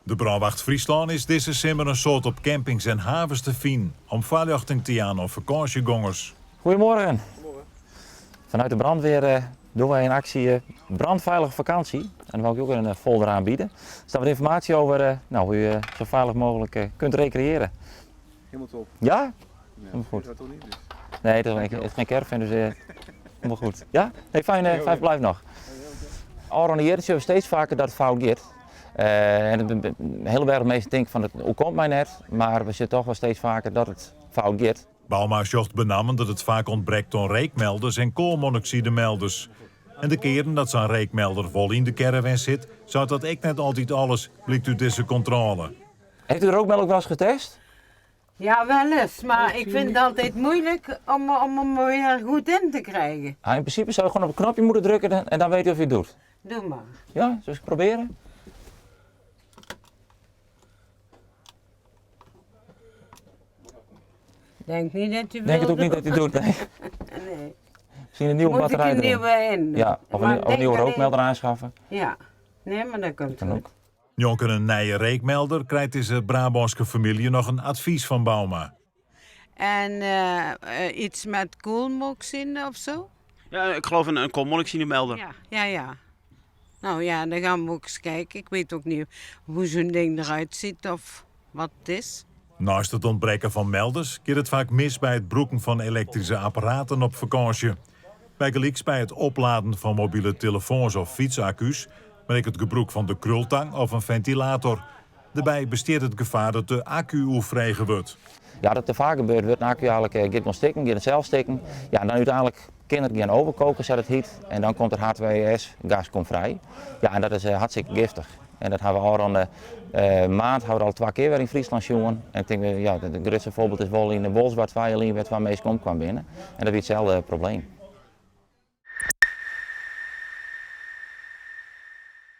De Brandwacht Friesland is deze zomer een soort op campings en havens te vinden om verluchting te aan op vakantiegangers. Goedemorgen. Vanuit de brandweer doen wij een actie brandveilige vakantie. En daar wil ik ook een folder aanbieden. Er staat wat informatie over hoe je zo veilig mogelijk kunt recreëren. Helemaal top. Ja? Nee, Helemaal goed. dat toch niet? Dus. Nee, het is geen caravan, dus helemaal goed. Ja? Nee, fijn verblijf nog. Al rond de we steeds vaker dat het fout gaat. En de hele wereld meestal denkt van, hoe komt mij net? Maar we zien toch wel steeds vaker dat het fout gaat. Bauma zocht benammen dat het vaak ontbreekt aan reekmelders en koolmonoxidemelders. En de keren dat zo'n reekmelder vol in de caravan zit, zou dat ik net altijd alles, blijkt uit deze controle. Heeft u de rookmelk wel eens getest? Ja, wel eens, maar ik vind het altijd moeilijk om hem weer goed in te krijgen. In principe zou je gewoon op een knopje moeten drukken en dan weet je of je het doet. Doe maar. Ja, zullen we proberen? Denk niet dat u wil. Denk het ook niet dat hij het doet, nee. Nee. Misschien een nieuwe Moet batterij ik een erin. nieuwe in? Ja, of Maar een denk nieuwe alleen- rookmelder aanschaffen. Ja. Nee, maar dat komt Kan goed. ook. Jonker een nieuwe reekmelder krijgt deze Brabantse familie nog een advies van Bauma. En iets met koolmonoxide of zo? Ja, ik geloof een koolmonoxidemelder. Ja. Nou ja, dan gaan we ook eens kijken. Ik weet ook niet hoe zo'n ding eruit ziet of wat het is. Naast het ontbreken van melders keert het vaak mis bij het broeken van elektrische apparaten op vakantie. Bijgelijks bij het opladen van mobiele telefoons of fietsaccu's, maar ook het gebruik van de krultang of een ventilator. Daarbij besteedt het gevaar dat de accu vregen wordt. Ja, dat te vaak gebeurt, wordt een accu eigenlijk gaat nog stikken, gaat het zelf stikken. Ja, en dan uiteindelijk kan het gaan overkoken, zet het heet. En dan komt er H2S, gas komt vrij. Ja, en dat is hartstikke giftig. En dat hebben we al rond de maand hebben we al 2 keer weer in Friesland jongen. En ik denk, ja, het grootste voorbeeld is wel in de Bolsward waar je met waar meest kwam binnen. En dat is hetzelfde probleem.